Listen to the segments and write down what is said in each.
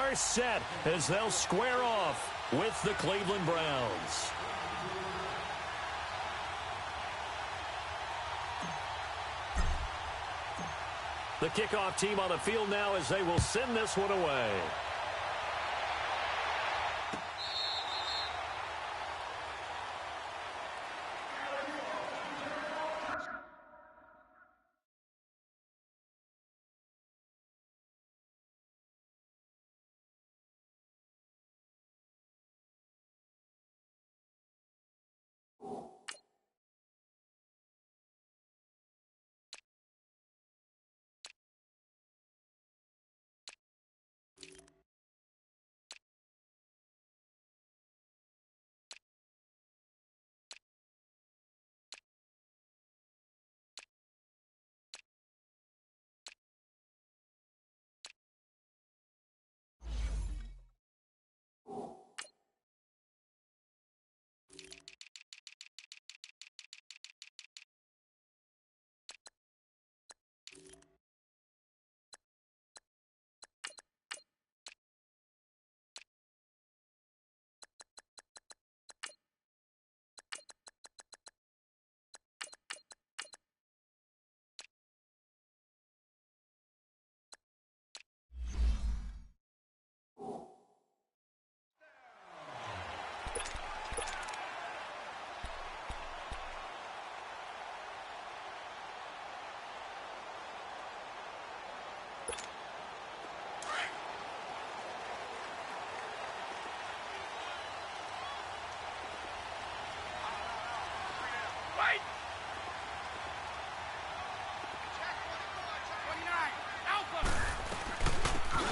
are set as they'll square off with the Cleveland Browns. The kickoff team on the field now as they will send this one away.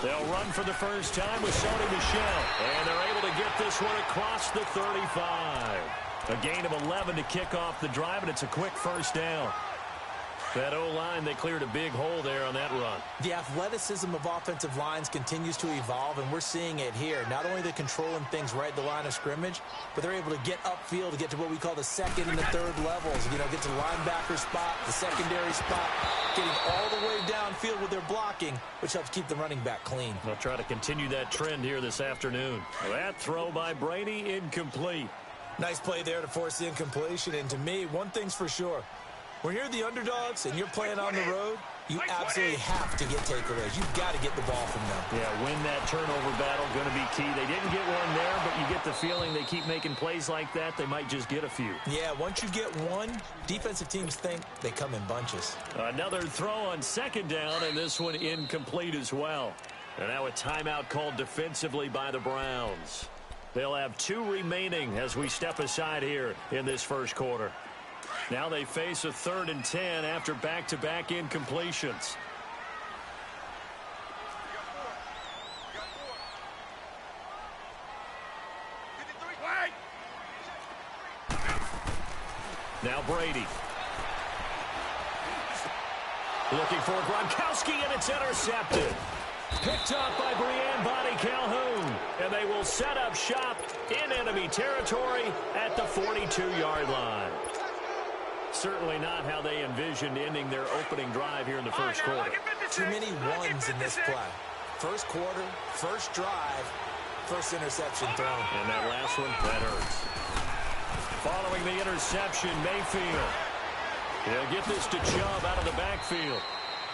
They'll run for the first time with Sony Michel, and they're able to get this one across the 35. A gain of 11 to kick off the drive, and it's a quick first down. That O-line, they cleared a big hole there on that run. The athleticism of offensive lines continues to evolve, and we're seeing it here. Not only are they controlling things right at the line of scrimmage, but they're able to get upfield to get to what we call the second and the third levels. You know, get to the linebacker spot, the secondary spot, getting all the way downfield with their blocking, which helps keep the running back clean. They'll try to continue that trend here this afternoon. That throw by Brady, incomplete. Nice play there to force the incompletion, and to me, one thing's for sure. When you're the underdogs and you're playing on the road, you absolutely have to get takeaways. You've got to get the ball from them. Yeah, win that turnover battle, going to be key. They didn't get one there, but you get the feeling they keep making plays like that, they might just get a few. Yeah, once you get one, defensive teams think they come in bunches. Another throw on second down, and this one incomplete as well. And now a timeout called defensively by the Browns. They'll have 2 remaining as we step aside here in this first quarter. Now they face a 3rd and 10 after back-to-back incompletions. Now Brady. Looking for Gronkowski, and it's intercepted. Picked up by Brianne Bonnie Calhoun. And they will set up shop in enemy territory at the 42-yard line. Certainly not how they envisioned ending their opening drive here in the first quarter. Too many ones in this play. First quarter, first drive, first interception thrown. And that last one, that hurts. Following the interception, Mayfield. He'll get this to Chubb out of the backfield.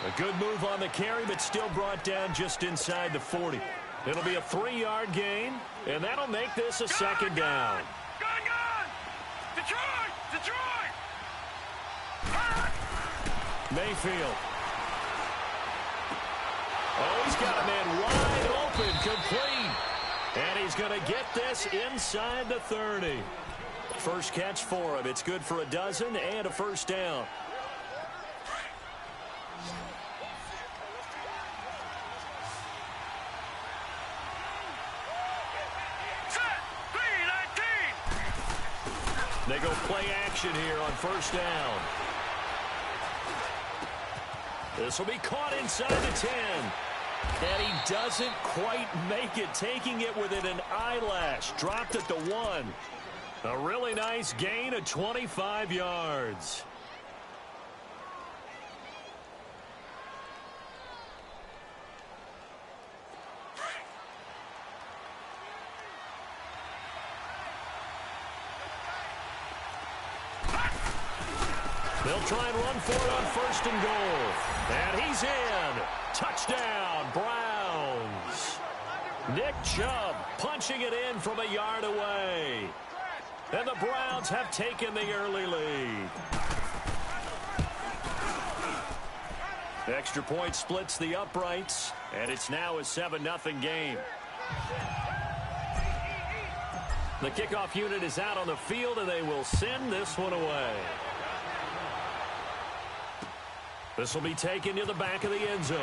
A good move on the carry, but still brought down just inside the 40. It'll be a 3-yard gain, and that'll make this a second down. Detroit! Mayfield. Oh, he's got a man wide open, complete. And he's going to get this inside the 30. First catch for him. It's good for a dozen and a first down. They go play action here on first down. This will be caught inside the 10. And he doesn't quite make it, taking it within an eyelash. Dropped at the 1. A really nice gain of 25 yards. They'll try and run for it on 1st and goal. And he's in. Touchdown, Browns. Nick Chubb punching it in from a yard away. And the Browns have taken the early lead. Extra point splits the uprights, and it's now a 7-0 game. The kickoff unit is out on the field, and they will send this one away. This will be taken to the back of the end zone.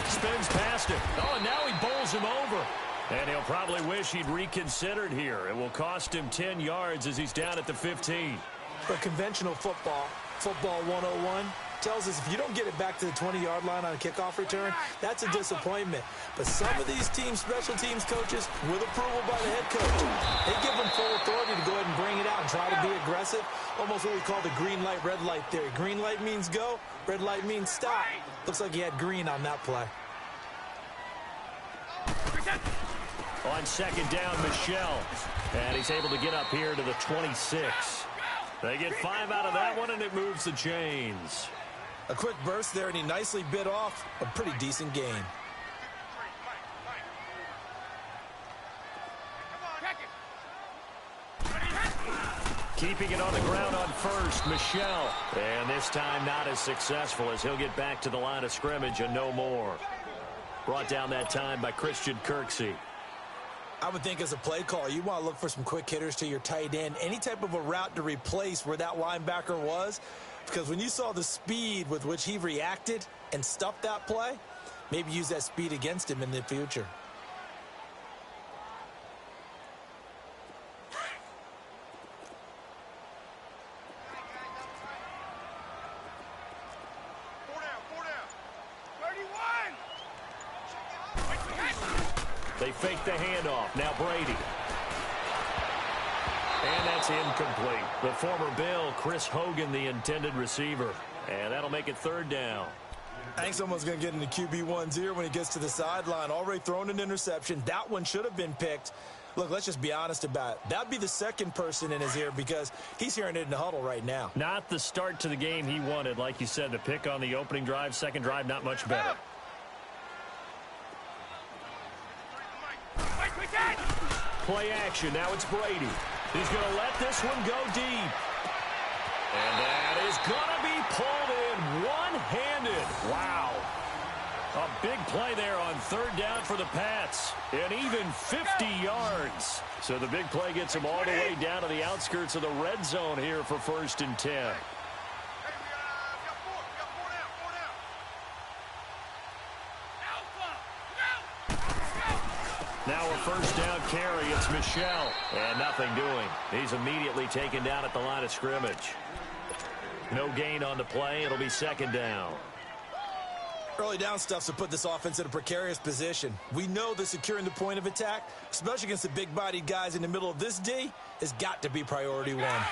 Spins past it. Oh, and now he bowls him over. And he'll probably wish he'd reconsidered here. It will cost him 10 yards as he's down at the 15. For conventional football 101, tells us if you don't get it back to the 20-yard line on a kickoff return, that's a disappointment. But some of these team special teams coaches, with approval by the head coach, they give them full authority to go ahead and bring it out and try to be aggressive. Almost what we call the green light, red light theory. Green light means go, red light means stop. Looks like he had green on that play. On 2nd down, Michelle. And he's able to get up here to the 26. They get 5 out of that one, and it moves the chains. A quick burst there, and he nicely bit off a pretty decent gain. Keeping it on the ground on 1st, Michelle. And this time not as successful as he'll get back to the line of scrimmage and no more. Brought down that time by Christian Kirksey. I would think as a play call, you want to look for some quick hitters to your tight end. Any type of a route to replace where that linebacker was. Because when you saw the speed with which he reacted and stuffed that play, maybe use that speed against him in the future. They fake the handoff. Now Brady. And that's incomplete. The former Bill, Chris Hogan, the intended receiver. And that'll make it 3rd down. I think someone's going to get into QB1's ear when he gets to the sideline. Already thrown an interception. That one should have been picked. Look, let's just be honest about it. That'd be the second person in his ear because he's hearing it in the huddle right now. Not the start to the game he wanted. Like you said, the pick on the opening drive, second drive, not much better. Play action. Now it's Brady. He's going to let this one go deep. And that is going to be pulled in one-handed. Wow. A big play there on 3rd down for the Pats. And even 50 yards. So the big play gets him all the way down to the outskirts of the red zone here for 1st and 10. Now a 1st down carry. It's Michelle. And nothing doing. He's immediately taken down at the line of scrimmage. No gain on the play. It'll be 2nd down. Early down stuff's to put this offense in a precarious position. We know that securing the point of attack, especially against the big-bodied guys in the middle of this D, has got to be priority one.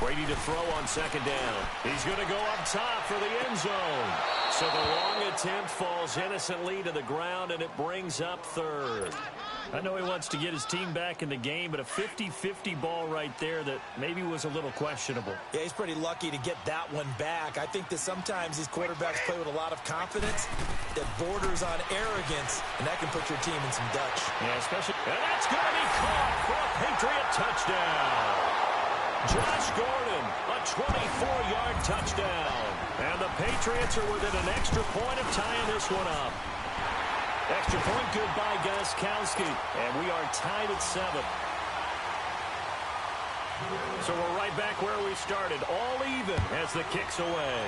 Brady to throw on 2nd down. He's going to go up top for the end zone. So the long attempt falls innocently to the ground, and it brings up 3rd. I know he wants to get his team back in the game, but a 50-50 ball right there that maybe was a little questionable. Yeah, he's pretty lucky to get that one back. I think that sometimes these quarterbacks play with a lot of confidence that borders on arrogance, and that can put your team in some Dutch. Yeah, especially. And that's going to be caught for a Patriot touchdown. Josh Gordon, a 24-yard touchdown. And the Patriots are within an extra point of tying this one up. Extra point good by Gostkowski. And we are tied at 7. So we're right back where we started. All even as the kick's away.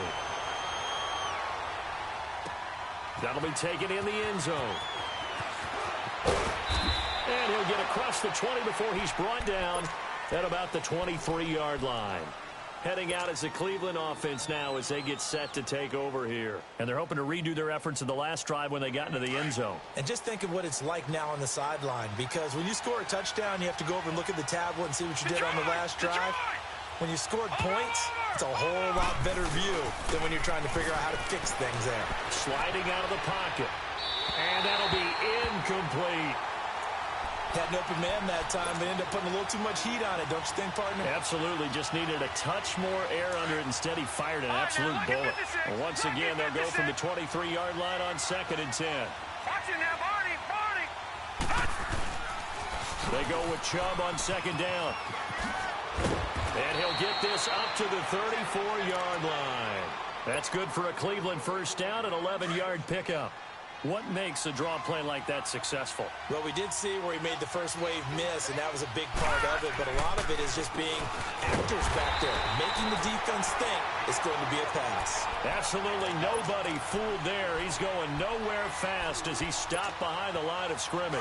That'll be taken in the end zone. And he'll get across the 20 before he's brought down at about the 23-yard line. heading out as the Cleveland offense now as they get set to take over here. And they're hoping to redo their efforts in the last drive when they got into the end zone. And just think of what it's like now on the sideline, because when you score a touchdown, you have to go over and look at the tablet and see what you did on the last drive. When you scored points, it's a whole lot better view than when you're trying to figure out how to fix things there. Sliding out of the pocket. And that'll be incomplete. Had an open man that time, but ended up putting a little too much heat on it, don't you think, partner? Absolutely. Just needed a touch more air under it. Instead, he fired an absolute bullet. And once again, they'll go from the 23-yard line on 2nd and 10. They go with Chubb on 2nd down. And he'll get this up to the 34-yard line. That's good for a Cleveland first down, an 11-yard pickup. What makes a draw play like that successful? Well, we did see where he made the first wave miss, and that was a big part of it. But a lot of it is just being actors back there, making the defense think it's going to be a pass. Absolutely nobody fooled there. He's going nowhere fast as he stopped behind the line of scrimmage.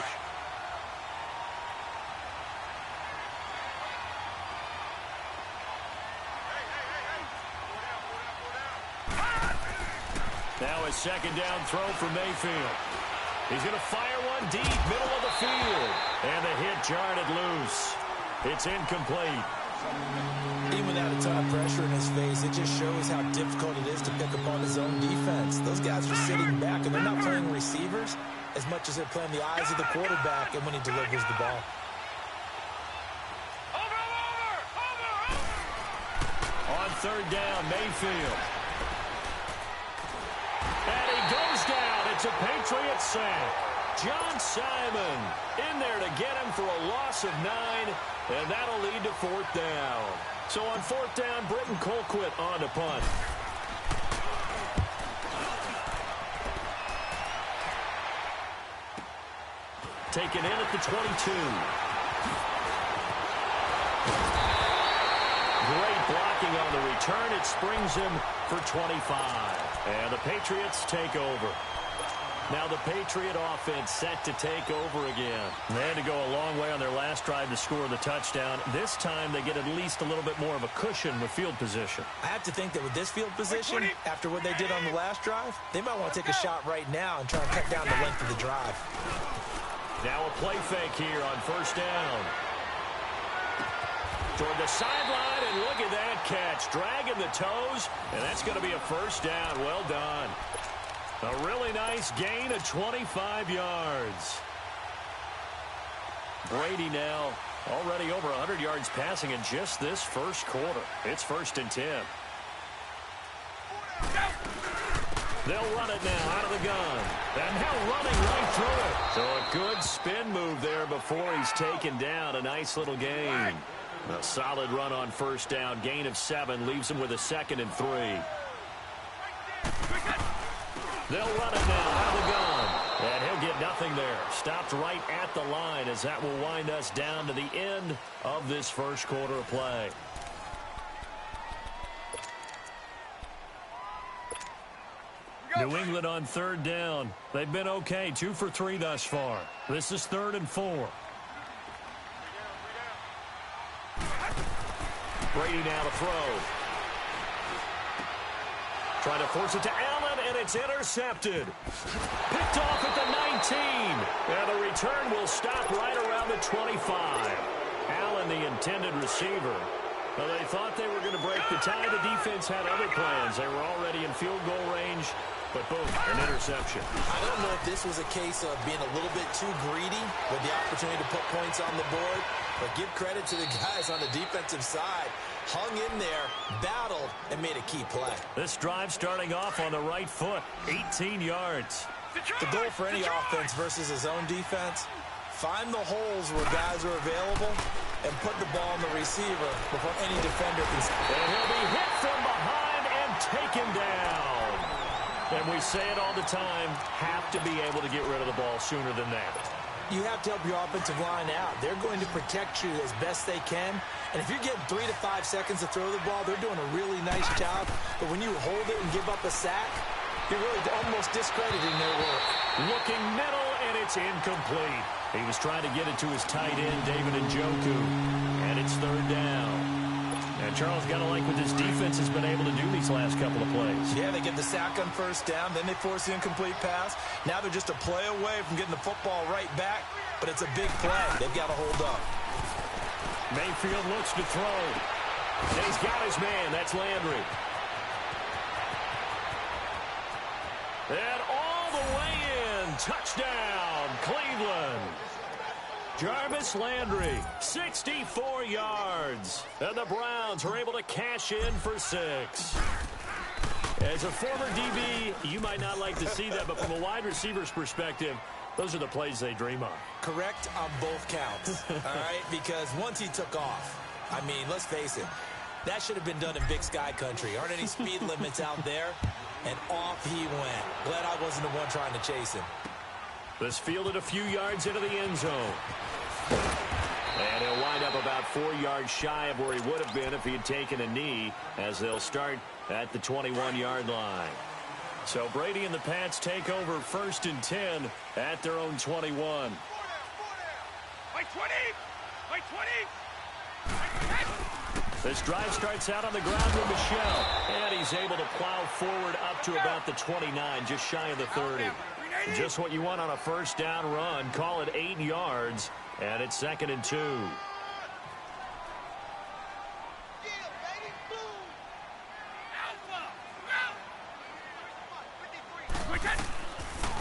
Now a 2nd down throw for Mayfield. He's going to fire one deep, middle of the field. And the hit jarred it loose. It's incomplete. Even without a ton of pressure in his face, it just shows how difficult it is to pick up on his own defense. Those guys are sitting back, and they're not playing receivers as much as they're playing the eyes of the quarterback and when he delivers the ball. On 3rd down, Mayfield. And he goes down. It's a Patriot sack. John Simon in there to get him for a loss of 9, and that'll lead to 4th down. So on 4th down, Britton Colquitt on to punt. Taken in at the 22. Great blocking on the return. It springs him for 25. And the Patriots take over. Now the Patriot offense set to take over again. They had to go a long way on their last drive to score the touchdown. This time they get at least a little bit more of a cushion with field position. I have to think that with this field position, after what they did on the last drive, they might want to take a shot right now and try and cut down the length of the drive. Now a play fake here on 1st down. Toward the sideline, and look at that catch. Dragging the toes, and that's going to be a 1st down. Well done. A really nice gain of 25 yards. Brady now already over 100 yards passing in just this first quarter. It's 1st and 10. They'll run it now out of the gun. And now running right through it. So a good spin move there before he's taken down. A nice little gain. A solid run on 1st down. Gain of 7 leaves him with a 2nd and 3. They'll run it now out of the gun. And he'll get nothing there. Stopped right at the line as that will wind us down to the end of this first quarter of play. New England on 3rd down. They've been okay. 2 for 3 thus far. This is 3rd and 4. Brady now to throw. Trying to force it to Allen, and it's intercepted. Picked off at the 19. And the return will stop right around the 25. Allen, the intended receiver. Well, they thought they were going to break the tie. The defense had other plans. They were already in field goal range, but boom, an interception. I don't know if this was a case of being a little bit too greedy with the opportunity to put points on the board, but give credit to the guys on the defensive side. Hung in there, battled, and made a key play. This drive starting off on the right foot, 18 yards. The goal for any offense versus his own defense, find the holes where guys are available and put the ball on the receiver before any defender can. And he'll be hit from behind and taken down. And we say it all the time, have to be able to get rid of the ball sooner than that. You have to help your offensive line out. They're going to protect you as best they can. And if you're getting 3 to 5 seconds to throw the ball, they're doing a really nice job. But when you hold it and give up a sack, you're really almost discrediting their work. Looking middle, and it's incomplete. He was trying to get it to his tight end, David Njoku. And it's 3rd down. And Charles, got to like what this defense has been able to do these last couple of plays. Yeah, they get the sack on first down, then they force the incomplete pass. Now they're just a play away from getting the football right back, but it's a big play. They've got to hold up. Mayfield looks to throw. And he's got his man. That's Landry. And all the way in. Touchdown, Cleveland. Jarvis Landry, 64 yards. And the Browns are able to cash in for 6. As a former DB, you might not like to see that, but from a wide receiver's perspective, those are the plays they dream of. Correct on both counts, all right? Because once he took off, I mean, let's face it, that should have been done in Big Sky country. Aren't any speed limits out there? And off he went. Glad I wasn't the one trying to chase him. This fielded a few yards into the end zone. And he'll wind up about 4 yards shy of where he would have been if he had taken a knee, as they'll start at the 21-yard line. So Brady and the Pats take over 1st and 10 at their own 21. This drive starts out on the ground with Michel, and he's able to plow forward up to about the 29, just shy of the 30. Just what you want on a first down run. Call it 8 yards, and it's 2nd and 2.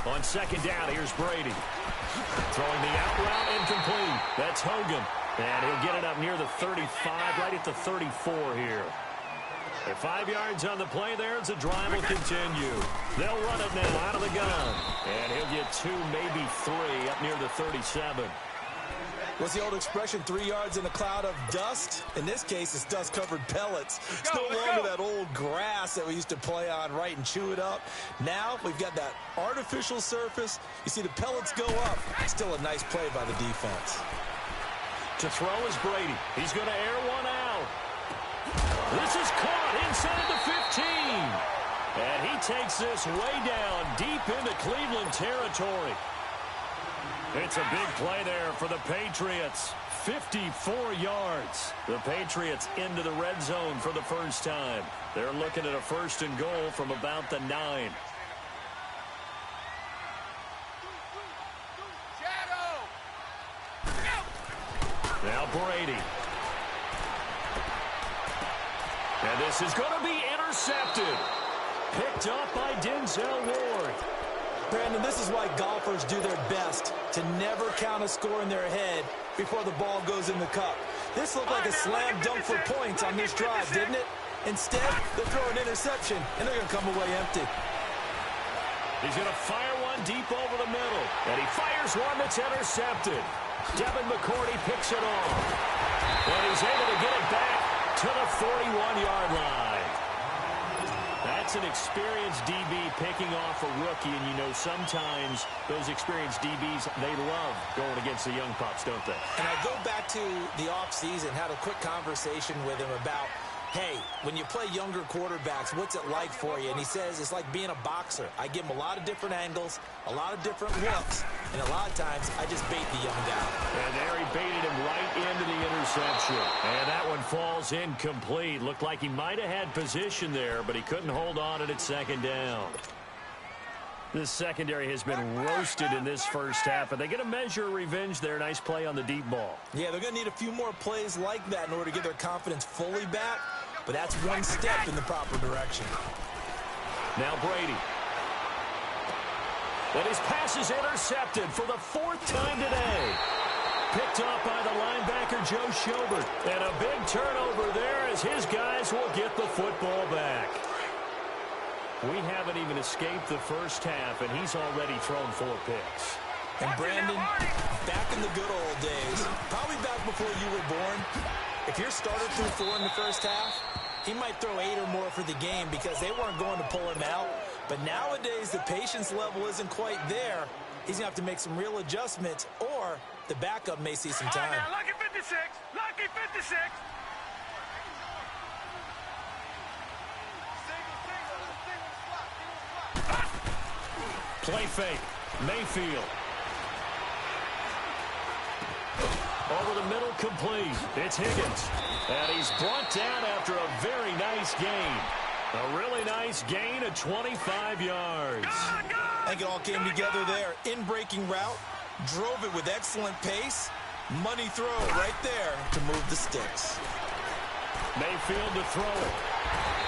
On 2nd down, here's Brady. Throwing the out route, incomplete. That's Hogan. And he'll get it up near the 35, right at the 34 here. At 5 yards on the play there, as the drive will continue. They'll run it now out of the gun. And he'll get 2, maybe 3, up near the 37. What's the old expression, 3 yards in a cloud of dust? In this case, it's dust-covered pellets. It's no longer that old grass that we used to play on, right, and chew it up. Now we've got that artificial surface. You see the pellets go up. Still a nice play by the defense. To throw is Brady. He's going to air one out. This is caught inside the 15. And he takes this way down deep into Cleveland territory. It's a big play there for the Patriots. 54 yards. The Patriots into the red zone for the first time. They're looking at a 1st and goal from about the 9. Now Brady. And this is going to be intercepted. Picked up by Denzel Ward. Brandon, this is why golfers do their best to never count a score in their head before the ball goes in the cup. This looked like a slam dunk for points on this drive, didn't it? Instead, they'll throw an interception, and they're going to come away empty. He's going to fire one deep over the middle. And he fires one that's intercepted. Devin McCourty picks it off. And he's able to get it back to the 41-yard line. That's an experienced DB picking off a rookie, and you know sometimes those experienced DBs, they love going against the young pups, don't they? And I go back to the offseason, had a quick conversation with him about, hey, when you play younger quarterbacks, what's it like for you? And he says it's like being a boxer. I give him a lot of different angles, a lot of different looks, and a lot of times I just bait the young guy. And there he baited him right into the interception. And that one falls incomplete. Looked like he might have had position there, but he couldn't hold on at 2nd down. This secondary has been roasted in this first half, and they get a measure of revenge there. Nice play on the deep ball. Yeah, they're going to need a few more plays like that in order to get their confidence fully back, but that's one step in the proper direction. Now Brady. And his pass is intercepted for the 4th time today. Picked up by the linebacker, Joe Schobert. And a big turnover there as his guys will get the football back. We haven't even escaped the first half, and he's already thrown 4 picks. And Brandon, back in the good old days, probably back before you were born, if your starter threw 4 in the first half, he might throw 8 or more for the game because they weren't going to pull him out. But nowadays, the patience level isn't quite there. He's going to have to make some real adjustments, or the backup may see some time. Now, lucky 56. Lucky 56. Play fake. Mayfield. Over the middle complete. It's Higgins. And he's brought down after a very nice gain. A really nice gain of 25 yards. I think it all came together there. In-breaking route, drove it with excellent pace. Money throw right there to move the sticks. Mayfield to throw it.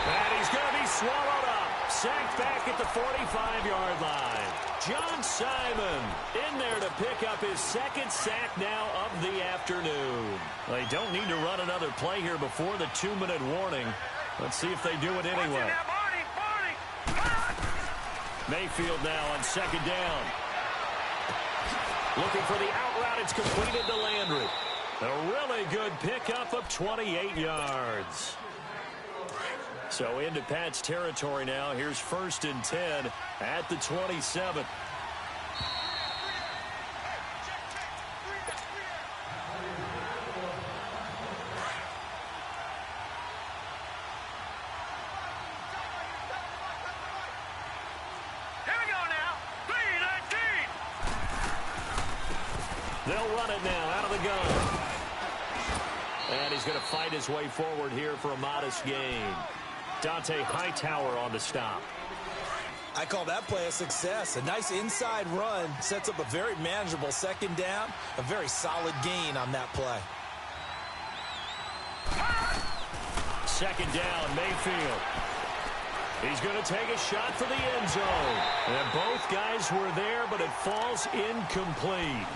And he's going to be swallowed up. Sacked back at the 45-yard line. John Simon in there to pick up his second sack now of the afternoon. They don't need to run another play here before the 2-minute warning. Let's see if they do it anyway. Mayfield now on second down. Looking for the out route. It's completed to Landry. A really good pickup of 28 yards. So into Pat's territory now. Here's 1st and 10 at the 27. They'll run it now out of the gun. And he's going to fight his way forward here for a modest gain. Dante Hightower on the stop. I call that play a success. A nice inside run sets up a very manageable second down. A very solid gain on that play. Second down, Mayfield. He's going to take a shot for the end zone. And both guys were there, but it falls incomplete.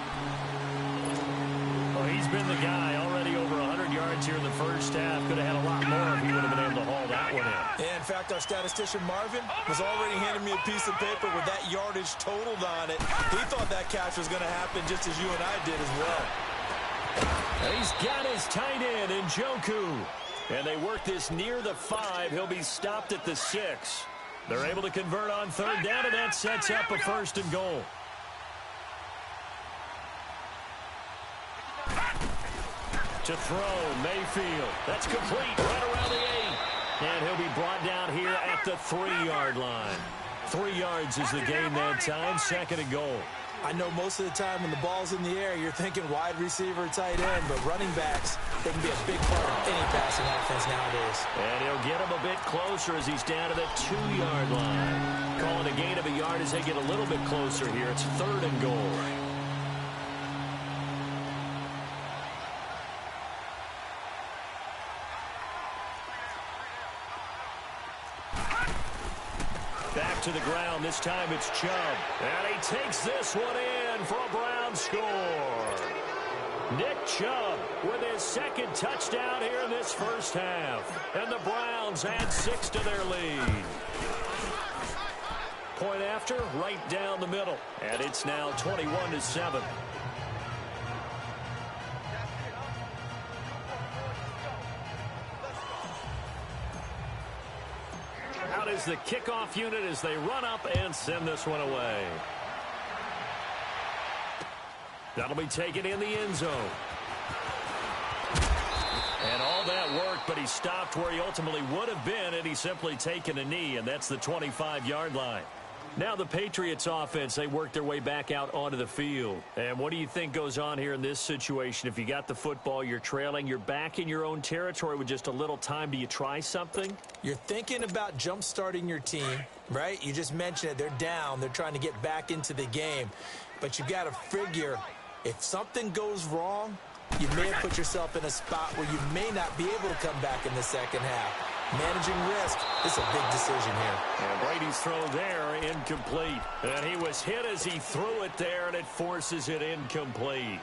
Well, he's been the guy already over 100 yards here in the first half. Could have had a lot more if he would have been able to haul that one in. Yeah, in fact, our statistician Marvin was already handing me a piece of paper with that yardage totaled on it. He thought that catch was going to happen just as you and I did as well. And he's got his tight end in Njoku. And they work this near the 5. He'll be stopped at the 6. They're able to convert on third down, and that sets up a 1st and goal. To throw, Mayfield. That's complete right around the 8. And he'll be brought down here at the 3-yard line. 3 yards is the gain that time. 2nd and goal. I know most of the time when the ball's in the air, you're thinking wide receiver, tight end, but running backs, they can be a big part of any passing offense nowadays. And he'll get him a bit closer as he's down to the 2-yard line. Calling a gain of a yard as they get a little bit closer here. It's 3rd and goal. Back to the ground. This time it's Chubb. And he takes this one in for a Browns score. Nick Chubb with his 2nd touchdown here in this first half. And the Browns add 6 to their lead. Point after, right down the middle. And it's now 21-7. Out is the kickoff unit as they run up and send this one away. That'll be taken in the end zone. And all that worked, but he stopped where he ultimately would have been, and he's simply taken a knee, and that's the 25-yard line. Now the Patriots offense, they work their way back out onto the field. And what do you think goes on here in this situation? If you got the football, you're trailing, you're back in your own territory with just a little time. Do you try something? You're thinking about jump-starting your team, right? You just mentioned it. They're down. They're trying to get back into the game. But you've got to figure if something goes wrong, you may have put yourself in a spot where you may not be able to come back in the second half. Managing risk is a big decision here. And Brady's throw there, incomplete. And he was hit as he threw it there, and it forces it incomplete.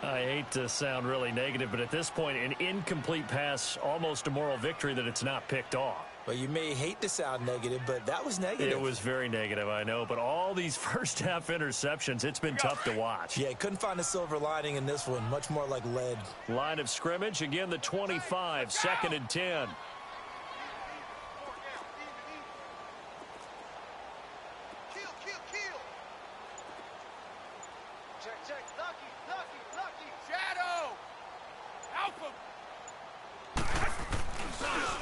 I hate to sound really negative, but at this point, an incomplete pass, almost a moral victory that it's not picked off. Well, you may hate to sound negative, but that was negative. It was very negative, I know. But all these first-half interceptions, it's been tough to watch. Yeah, couldn't find a silver lining in this one. Much more like lead. Line of scrimmage, again, the 25, 2nd and 10.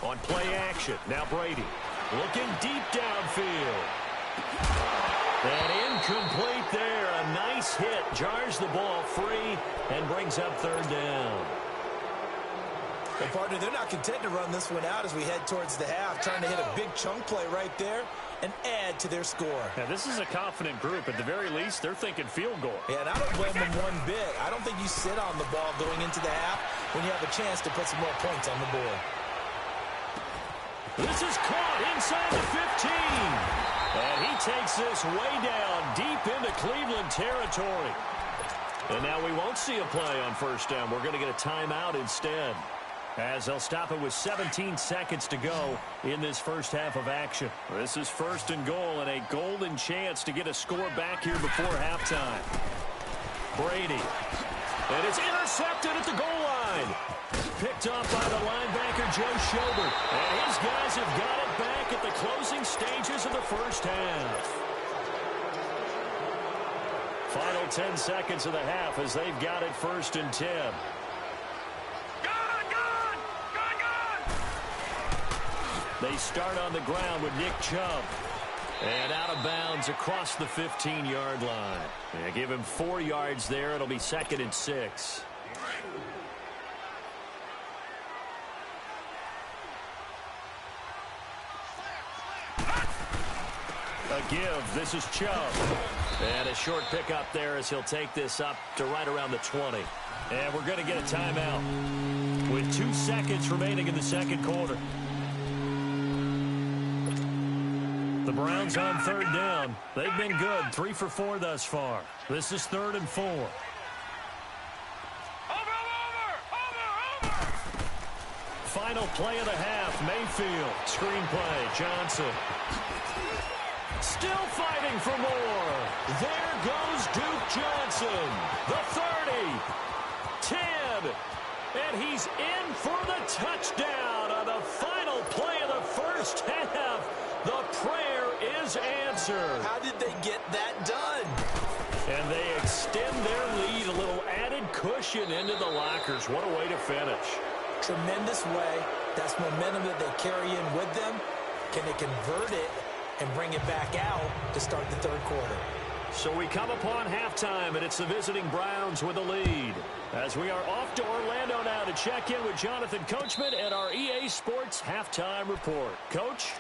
On play action, now Brady looking deep downfield. And incomplete there. A nice hit. Jars the ball free and brings up 3rd down. And partner, they're not content to run this one out as we head towards the half, trying to hit a big chunk play right there and add to their score. Now, this is a confident group. At the very least, they're thinking field goal. Yeah, and I don't blame them one bit. I don't think you sit on the ball going into the half when you have a chance to put some more points on the board. This is caught inside the 15. And he takes this way down deep into Cleveland territory. And now we won't see a play on first down. We're going to get a timeout instead, as they'll stop it with 17 seconds to go in this first half of action. This is first and goal and a golden chance to get a score back here before halftime. Brady. And it's intercepted at the goal line. Picked off by the linebacker, Joe Schobert. And his guys have got it back at the closing stages of the first half. Final 10 seconds of the half as they've got it first and 10. They start on the ground with Nick Chubb. And out of bounds across the 15-yard line. They give him 4 yards there. It'll be second and 6. A give. This is Chubb. And a short pickup there as he'll take this up to right around the 20. And we're going to get a timeout with 2 seconds remaining in the second quarter. The Browns on third down. They've been good. 3 for 4 thus far. This is 3rd and 4. Over! Final play of the half. Mayfield. Screenplay. Johnson. Still fighting for more. There goes Duke Johnson. The 30. 10. And he's in for the touchdown on the final play of the first half. The prayer is answered. How did they get that done? And they extend their lead, a little added cushion into the lockers. What a way to finish. Tremendous way. That's momentum that they carry in with them. Can they convert it and bring it back out to start the third quarter? So we come upon halftime, and it's the visiting Browns with the lead. As we are off to Orlando now to check in with Jonathan Coachman at our EA Sports Halftime Report. Coach?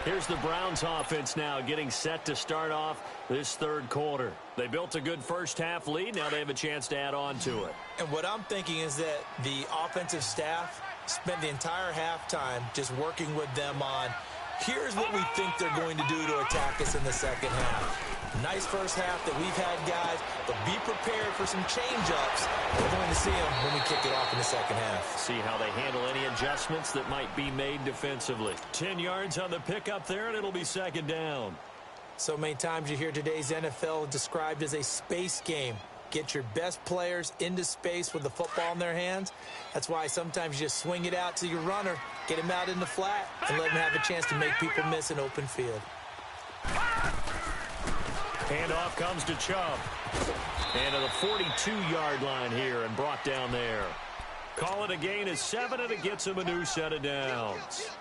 Here's the Browns offense now getting set to start off this third quarter. They built a good first half lead. Now they have a chance to add on to it. And what I'm thinking is that the offensive staff spent the entire halftime just working with them on, here's what we think they're going to do to attack us in the second half. Nice first half that we've had, guys, but be prepared for some change-ups. We're going to see them when we kick it off in the second half. See how they handle any adjustments that might be made defensively. 10 yards on the pickup there, and it'll be second down. So many times you hear today's NFL described as a space game. Get your best players into space with the football in their hands. That's why sometimes you just swing it out to your runner, get him out in the flat, and let him have a chance to make people miss an open field. Handoff comes to Chubb. And to the 42-yard line here and brought down there. Call it a gain of 7, and it gets him a new set of downs.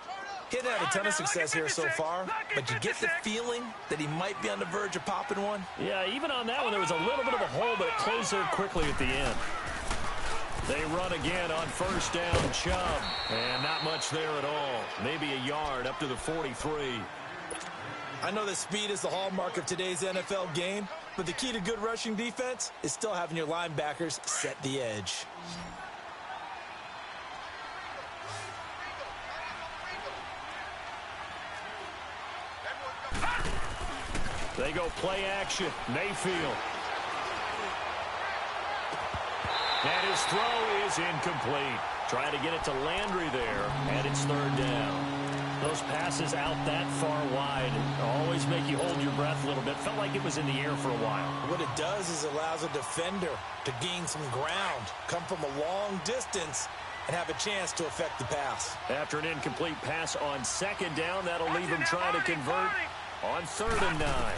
He hasn't had a ton of success here so far, but you get the feeling that he might be on the verge of popping one. Yeah, even on that one, there was a little bit of a hole, but it closed there quickly at the end. They run again on first down, Chubb. And not much there at all. Maybe a yard up to the 43. I know that speed is the hallmark of today's NFL game, but the key to good rushing defense is still having your linebackers set the edge. They go play action. Mayfield. And his throw is incomplete. Trying to get it to Landry there, and it's third down. Those passes out that far wide always make you hold your breath a little bit. Felt like it was in the air for a while. What it does is allows a defender to gain some ground, come from a long distance, and have a chance to affect the pass. After an incomplete pass on second down, that'll leave him trying to convert on 3rd and 9.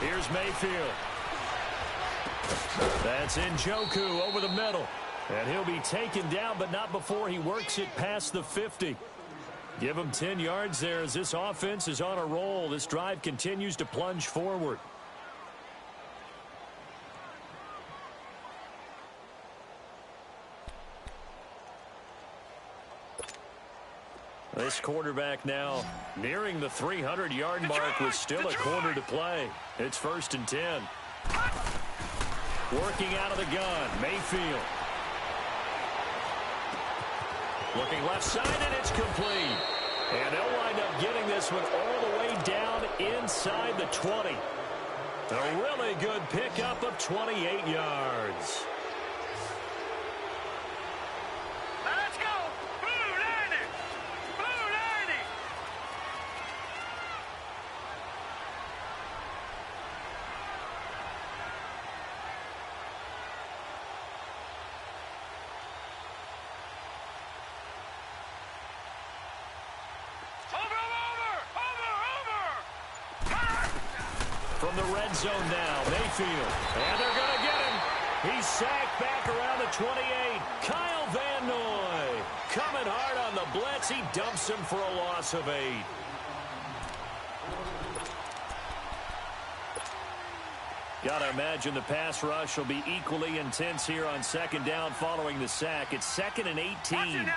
Here's Mayfield. That's Njoku over the middle. And he'll be taken down, but not before he works it past the 50. Give him 10 yards there as this offense is on a roll. This drive continues to plunge forward. This quarterback now nearing the 300-yard mark with still a quarter to play. It's 1st and 10. Working out of the gun, Mayfield. Looking left side, and it's complete. And they'll wind up getting this one all the way down inside the 20. A really good pickup of 28 yards. Let's go. Blue 90. Blue 90. From the red zone now, Mayfield. And they're going to get him. He's sacked back around the 28. Kyle Van Noy coming hard on the blitz. He dumps him for a loss of 8. Got to imagine the pass rush will be equally intense here on 2nd down following the sack. It's 2nd and 18.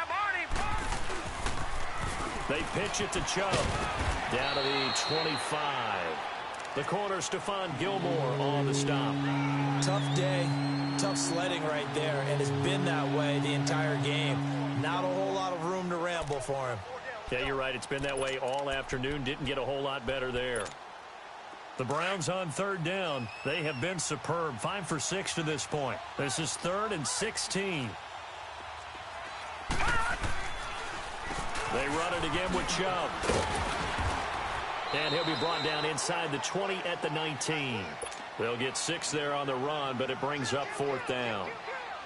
They pitch it to Chubb. Down to the 25. The corner, Stephon Gilmore, on the stop. Tough day, tough sledding right there, and it's been that way the entire game. Not a whole lot of room to ramble for him. Yeah, you're right. It's been that way all afternoon. Didn't get a whole lot better there. The Browns on 3rd down. They have been superb. 5 for 6 to this point. This is 3rd and 16. They run it again with Chubb. And he'll be brought down inside the 20 at the 19. They'll get 6 there on the run, but it brings up 4th down.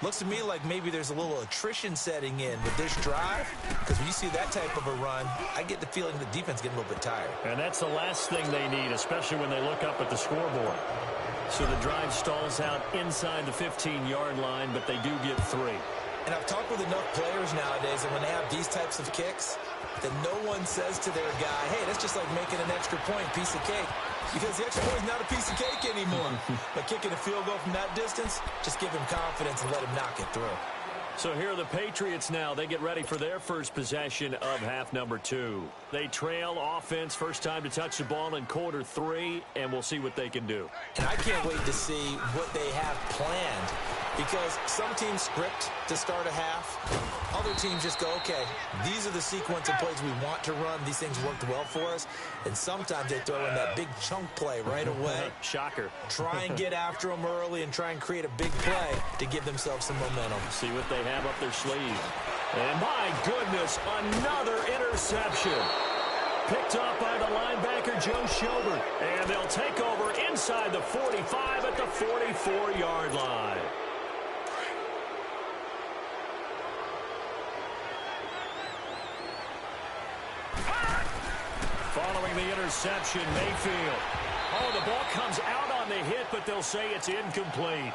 Looks to me like maybe there's a little attrition setting in with this drive, because when you see that type of a run, I get the feeling the defense getting a little bit tired. And that's the last thing they need, especially when they look up at the scoreboard. So the drive stalls out inside the 15-yard line, but they do get 3. And I've talked with enough players nowadays, and when they have these types of kicks, that no one says to their guy, hey, that's just like making an extra point, piece of cake. Because the extra point is not a piece of cake anymore. But kicking a field goal from that distance, just give him confidence and let him knock it through. So here are the Patriots now. They get ready for their first possession of half number 2. They trail offense, first time to touch the ball in quarter 3, and we'll see what they can do. And I can't wait to see what they have planned, because some teams script to start a half. Other teams just go, okay, these are the sequence of plays we want to run. These things worked well for us. And sometimes they throw in that big chunk play right away. Shocker. Try and get after them early and try and create a big play to give themselves some momentum. See what they have up their sleeve. And my goodness, another interception. Picked up by the linebacker, Joe Schobert. And they'll take over inside the 45 at the 44-yard line. Following the interception, Mayfield. Oh, the ball comes out on the hit, but they'll say it's incomplete.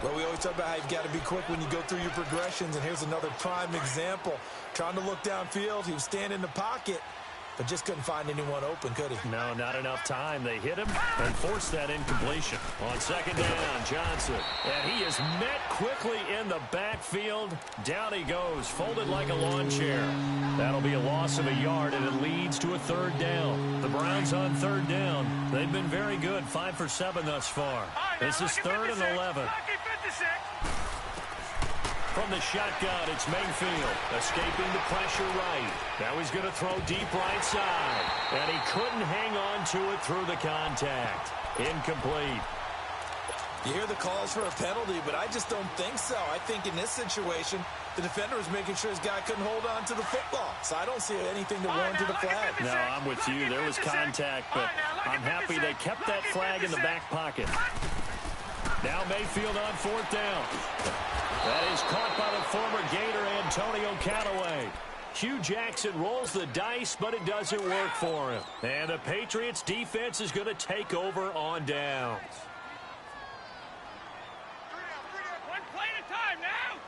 Well, we always talk about how you've got to be quick when you go through your progressions, and here's another prime example. Trying to look downfield, he was standing in the pocket, but just couldn't find anyone open, could he? No, not enough time. They hit him and forced that incompletion. On 2nd down, Johnson. And he is met quickly in the backfield. Down he goes, folded like a lawn chair. That'll be a loss of a yard, and it leads to a 3rd down. The Browns on 3rd down. They've been very good, 5 for 7 thus far. This is 3rd and 11. From the shotgun, it's Mayfield, escaping the pressure right. Now he's going to throw deep right side. And he couldn't hang on to it through the contact. Incomplete. You hear the calls for a penalty, but I just don't think so. I think in this situation, the defender was making sure his guy couldn't hold on to the football. So I don't see anything to warrant the flag. No, I'm with you. There was contact, but I'm happy they kept that flag in the back pocket. Now Mayfield on 4th down. That is caught by the former Gator, Antonio Callaway. Hugh Jackson rolls the dice, but it doesn't work for him. And the Patriots defense is going to take over on downs. One play at a time now.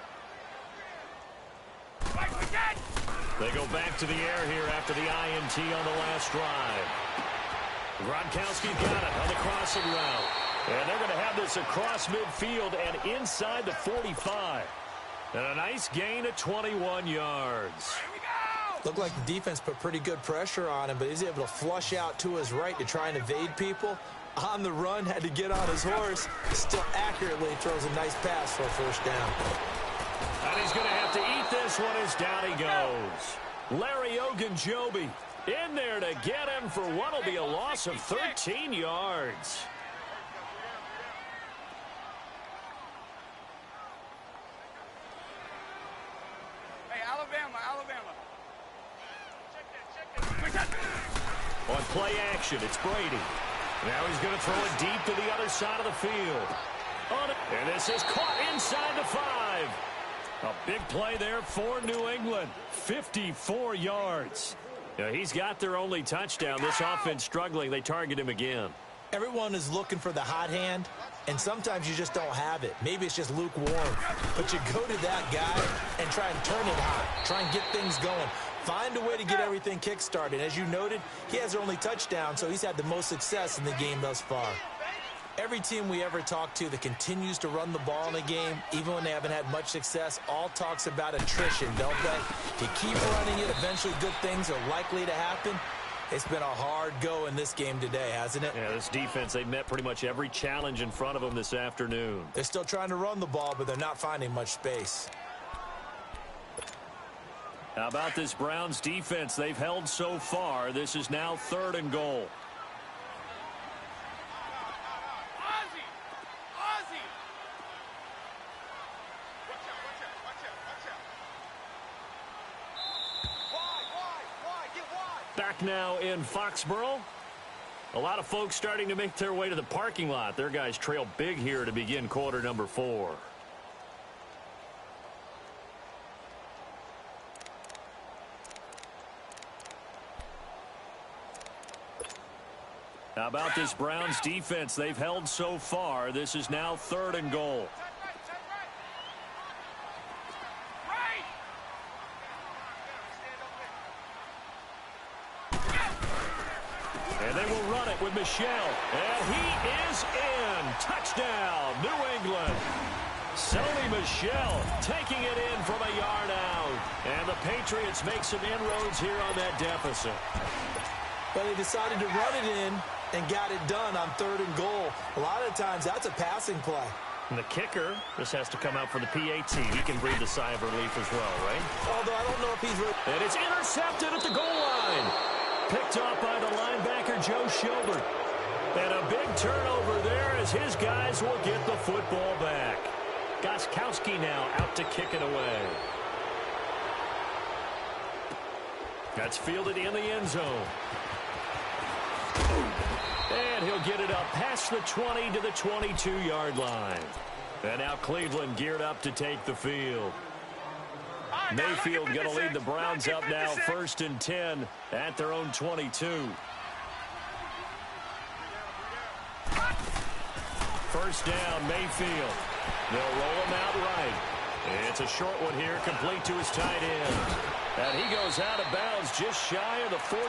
They go back to the air here after the INT on the last drive. Gronkowski got it on the crossing route. And they're going to have this across midfield and inside the 45. And a nice gain of 21 yards. Here we go. Looked like the defense put pretty good pressure on him, but he's able to flush out to his right to try and evade people. On the run, had to get on his horse. Still accurately throws a nice pass for a first down. And he's going to have to eat this one as down he goes. Larry Ogunjobi in there to get him for what will be a loss of 13 yards. Hey, Alabama. Check that. On play action, it's Brady. Now he's going to throw it deep to the other side of the field. And this is caught inside the 5. A big play there for New England. 54 yards. Now, he's got their only touchdown. This offense struggling. They target him again. Everyone is looking for the hot hand, and sometimes you just don't have it. Maybe it's just lukewarm. But you go to that guy and try and turn it hot. Try and get things going. Find a way to get everything kick-started. As you noted, he has their only touchdown, so he's had the most success in the game thus far. Every team we ever talk to that continues to run the ball in a game, even when they haven't had much success, all talks about attrition, don't they? To keep running it, eventually good things are likely to happen. It's been a hard go in this game today, hasn't it? Yeah, this defense, they met pretty much every challenge in front of them this afternoon. They're still trying to run the ball, but they're not finding much space. How about this Browns defense? They've held so far. This is now 3rd and goal. Back now in Foxborough. A lot of folks starting to make their way to the parking lot. Their guys trail big here to begin quarter number 4. How about this Browns defense? They've held so far. This is now 3rd and goal. And they will run it with Michel. And he is in. Touchdown, New England. Sony Michel taking it in from a yard out. And the Patriots make some inroads here on that deficit. Well, they decided to run it in and got it done on 3rd and goal. A lot of times, that's a passing play. And the kicker, this has to come out for the PAT. He can breathe a sigh of relief as well, right? Although I don't know if he's... And it's intercepted at the goal line. Picked off by the linebacker, Joe Schobert. And a big turnover there as his guys will get the football back. Gostkowski now out to kick it away. That's fielded in the end zone. And he'll get it up past the 20 to the 22-yard line. And now Cleveland geared up to take the field. Mayfield going to lead the Browns up now 1st and 10 at their own 22. First down, Mayfield. They'll roll him out right. It's a short one here, complete to his tight end. And he goes out of bounds just shy of the 45.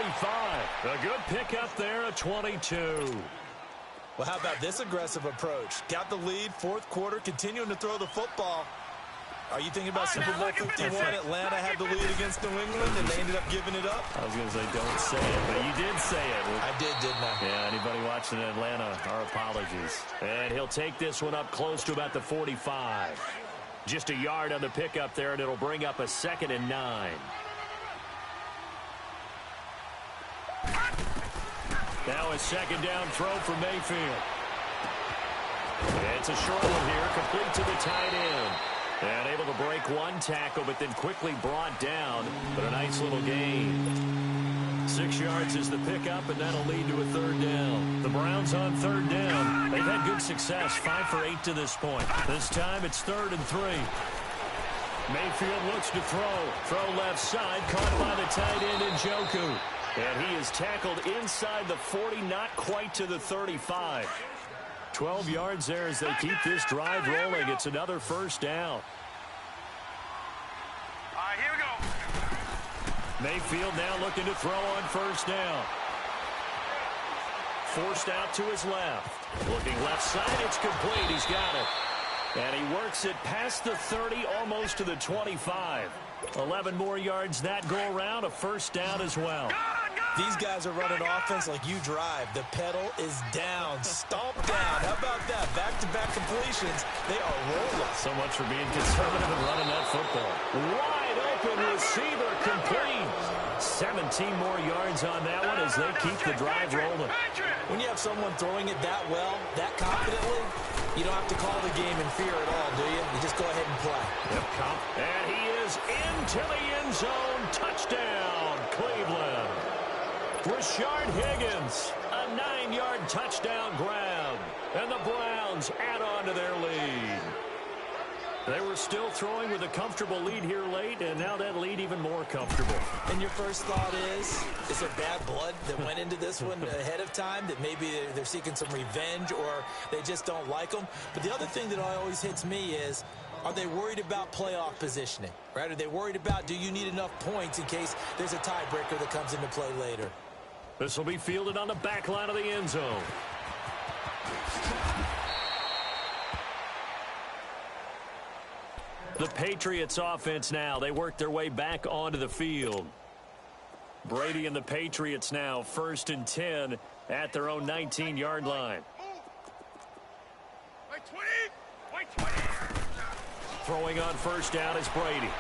A good pickup there, a 22. Well, how about this aggressive approach? Got the lead, 4th quarter, continuing to throw the football. Are you thinking about Super Bowl 51? Atlanta had the lead against New England, and they ended up giving it up? I was going to say, don't say it, but you did say it. I did, didn't I? Yeah, anybody watching in Atlanta, our apologies. And he'll take this one up close to about the 45. Just a yard on the pickup there, and it'll bring up a 2nd and 9. Now a 2nd down throw for Mayfield. It's a short one here, complete to the tight end. And able to break one tackle, but then quickly brought down. But a nice little gain. 6 yards is the pickup, and that'll lead to a 3rd down. The Browns on 3rd down. They've had good success, 5 for 8 to this point. This time it's 3rd and 3. Mayfield looks to throw. Throw left side, caught by the tight end Njoku. And he is tackled inside the 40, not quite to the 35. 12 yards there as they keep this drive rolling. It's another 1st down. All right, here we go. Mayfield now looking to throw on 1st down. Forced out to his left. Looking left side, it's complete. He's got it. And he works it past the 30, almost to the 25. 11 more yards that go around, a first down as well. These guys are running offense like you drive. The pedal is down, stomp down. How about that? Back-to-back completions. They are rolling. So much for being conservative and running that football. Wide open receiver complete. 17 more yards on that one as they keep the drive rolling. When you have someone throwing it that well, that confidently, you don't have to call the game in fear at all, do you? You just go ahead and play. Yep, and he is into the end zone. Touchdown, Cleveland. Rashard Higgins, a 9-yard touchdown grab. And the Browns add on to their lead. They were still throwing with a comfortable lead here late, and now that lead even more comfortable. And your first thought is there bad blood that went into this one ahead of time, that maybe they're seeking some revenge or they just don't like them? But the other thing that always hits me is, are they worried about playoff positioning, right? Are they worried about, do you need enough points in case there's a tiebreaker that comes into play later? This will be fielded on the back line of the end zone. The Patriots offense now. They work their way back onto the field. Brady and the Patriots now 1st and 10 at their own 19-yard line. Wait 20. Throwing on first down is Brady.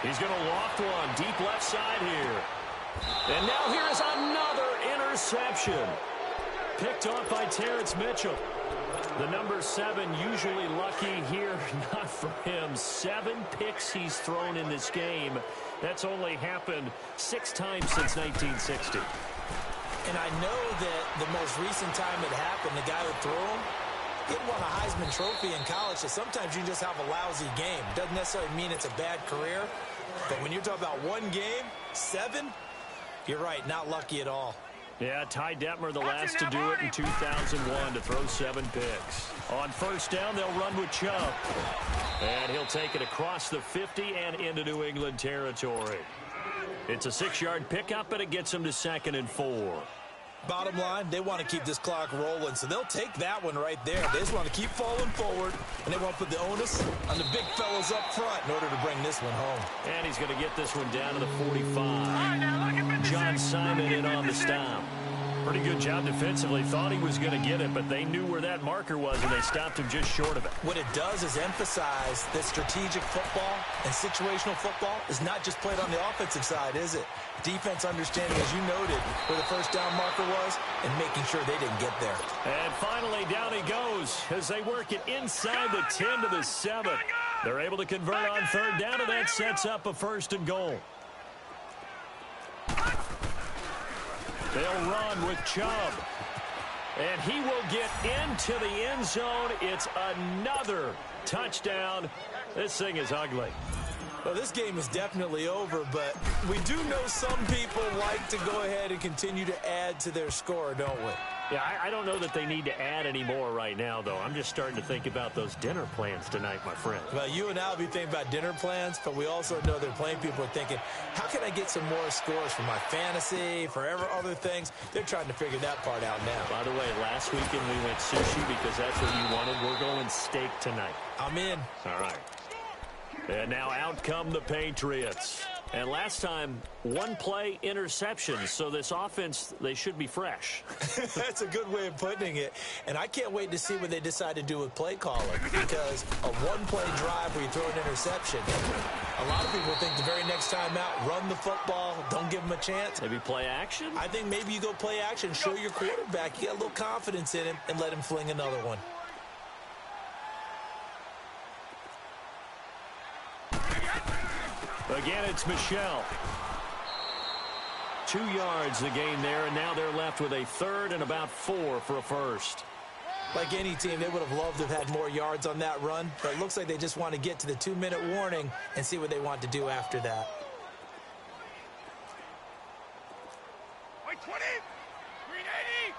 He's going to loft one deep left side here. And now here is another interception. Picked off by Terrence Mitchell. The number 7 usually lucky here. Not for him. 7 picks he's thrown in this game. That's only happened 6 times since 1960. And I know that the most recent time it happened, the guy who threw him, he had won a Heisman Trophy in college, so sometimes you just have a lousy game. Doesn't necessarily mean it's a bad career. But when you're talking about one game, 7, you're right, not lucky at all. Yeah, Ty Detmer, the last to do it in 2001, to throw 7 picks. On first down, they'll run with Chubb. And he'll take it across the 50 and into New England territory. It's a 6-yard pickup, and it gets him to 2nd and 4. Bottom line, they want to keep this clock rolling, so they'll take that one right there. They just want to keep falling forward, and they want to put the onus on the big fellas up front in order to bring this one home. And he's going to get this one down to the 45. John Simon in on the stop. Pretty good job defensively. Thought he was going to get it, but they knew where that marker was, and they stopped him just short of it. What it does is emphasize that strategic football and situational football is not just played on the offensive side, is it? Defense understanding, as you noted, where the first down marker was and making sure they didn't get there. And finally, down he goes as they work it inside the 10 to the 7. They're able to convert on 3rd down, and that sets up a 1st and goal. They'll run with Chubb. And he will get into the end zone. It's another touchdown. This thing is ugly. Well, this game is definitely over, but we do know some people like to go ahead and continue to add to their score, don't we? Yeah, I don't know that they need to add any more right now, though. I'm just starting to think about those dinner plans tonight, my friend. Well, you and I will be thinking about dinner plans, but we also know that plenty of people are thinking, how can I get some more scores for my fantasy, for other things? They're trying to figure that part out now. By the way, last weekend we went sushi because that's what you wanted. We're going steak tonight. I'm in. All right. And now out come the Patriots. And last time, 1 play interception. So this offense, they should be fresh. That's a good way of putting it. And I can't wait to see what they decide to do with play calling. Because a 1-play drive where you throw an interception, a lot of people think the very next time out, run the football, don't give them a chance. Maybe play action? I think maybe you go play action, show your quarterback you got a little confidence in him, and let him fling another one. Again, it's Michelle. 2 yards the gain there, and now they're left with a 3rd and about 4 for a first. Like any team, they would have loved to have had more yards on that run, but it looks like they just want to get to the 2-minute warning and see what they want to do after that. Wait 20. 380.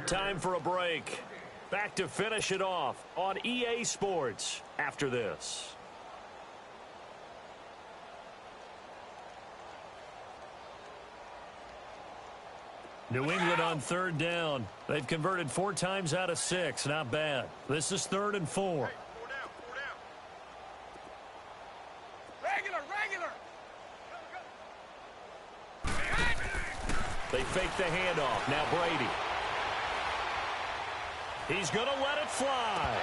Time for a break. Back to finish it off on EA Sports after this. New England on third down. They've converted 4 times out of 6. Not bad. This is 3rd and 4. Hey, 4 down. Regular. They fake the handoff. Now Brady. He's going to let it fly.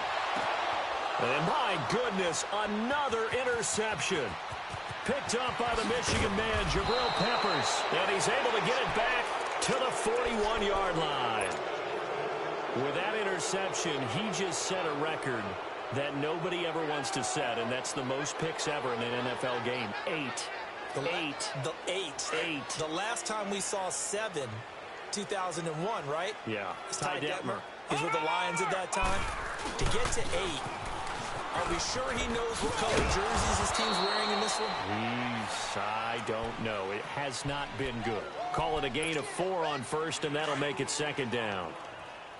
And my goodness, another interception. Picked up by the Michigan man, Jabril Peppers. And he's able to get it back to the 41-yard line. With that interception, he just set a record that nobody ever wants to set, and that's the most picks ever in an NFL game. 8. The last time we saw 7, 2001, right? Yeah. It's Ty Detmer. He's with the Lions at that time. To get to 8, are we sure he knows what color jerseys his team's wearing in this one? I don't know. It has not been good. Call it a gain of 4 on first, and that'll make it 2nd down.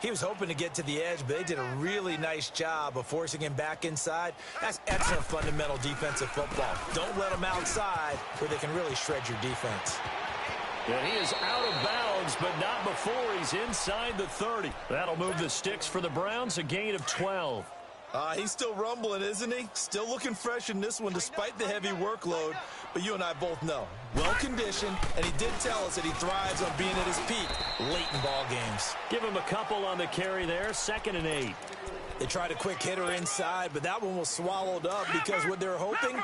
He was hoping to get to the edge, but they did a really nice job of forcing him back inside. That's excellent fundamental defensive football. Don't let him outside where they can really shred your defense. And he is out of bounds, but not before he's inside the 30. That'll move the sticks for the Browns, a gain of 12. He's still rumbling, isn't he? Still looking fresh in this one despite the heavy workload. But you and I both know, well-conditioned, and he did tell us that he thrives on being at his peak late in ball games. Give him a couple on the carry there, 2nd and 8. They tried a quick hitter inside, but that one was swallowed up because what they're hoping,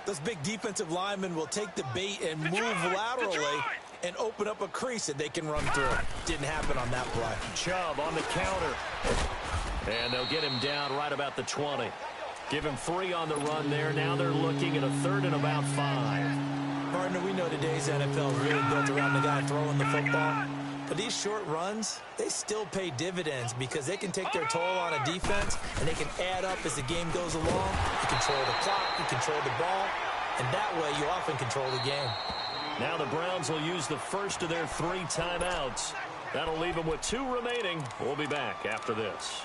those big defensive linemen will take the bait and move laterally and open up a crease that they can run through. Didn't happen on that play. Chubb on the counter. And they'll get him down right about the 20. Give him 3 on the run there. Now they're looking at a 3rd and about 5. Partner, we know today's NFL is really built around the guy throwing the football. But these short runs, they still pay dividends because they can take their toll on a defense and they can add up as the game goes along. You control the clock, you control the ball, and that way you often control the game. Now the Browns will use the first of their 3 timeouts. That'll leave them with 2 remaining. We'll be back after this.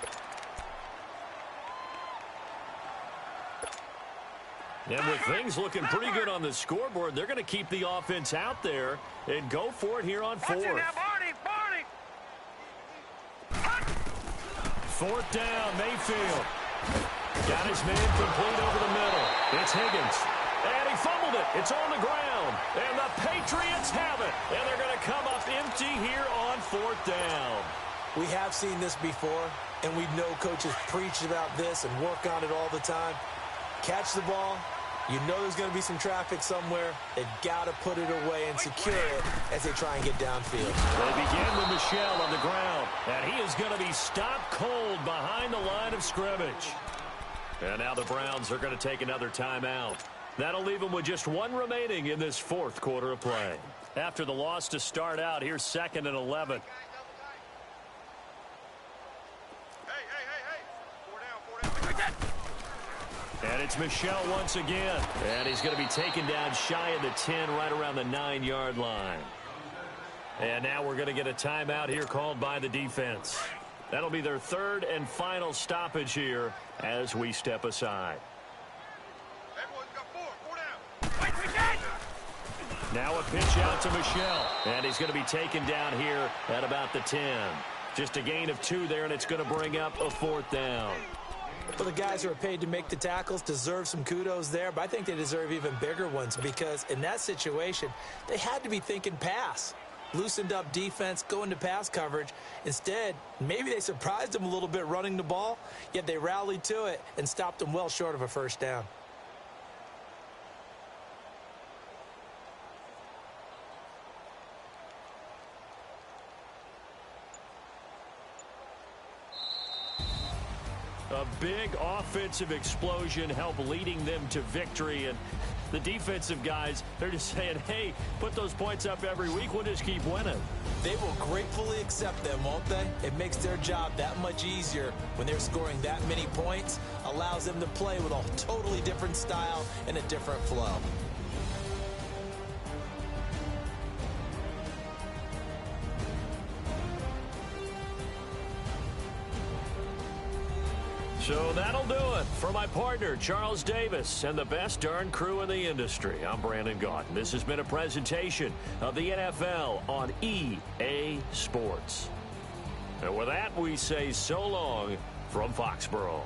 And with things looking pretty good on the scoreboard, they're going to keep the offense out there and go for it here on 4th. 4th down, Mayfield. Got his man complete over the middle. It's Higgins. And he fumbled it. It's on the ground. And the Patriots have it. And they're going to come up empty here on 4th down. We have seen this before, and we know coaches preach about this and work on it all the time. Catch the ball. You know there's going to be some traffic somewhere. They've got to put it away and secure it as they try and get downfield. They begin with Michel on the ground. And he is going to be stopped cold behind the line of scrimmage. And now the Browns are going to take another timeout. That'll leave them with just 1 remaining in this 4th quarter of play. After the loss to start out, here's 2nd and 11. And it's Michel once again. And he's going to be taken down shy of the 10, right around the 9-yard line. And now we're going to get a timeout here called by the defense. That'll be their 3rd and final stoppage here as we step aside. Everyone's got 4 down. Now a pitch out to Michel. And he's going to be taken down here at about the 10. Just a gain of 2 there, and it's going to bring up a 4th down. Well, the guys who are paid to make the tackles deserve some kudos there, but I think they deserve even bigger ones because in that situation, they had to be thinking pass. Loosened up defense, going to pass coverage. Instead, maybe they surprised them a little bit running the ball, yet they rallied to it and stopped them well short of a 1st down. A big offensive explosion helped leading them to victory. And the defensive guys, they're just saying, hey, put those points up every week. We'll just keep winning. They will gratefully accept them, won't they? It makes their job that much easier when they're scoring that many points. Allows them to play with a totally different style and a different flow. So that'll do it. For my partner, Charles Davis, and the best darn crew in the industry, I'm Brandon Gaudin. This has been a presentation of the NFL on EA Sports. And with that, we say so long from Foxborough.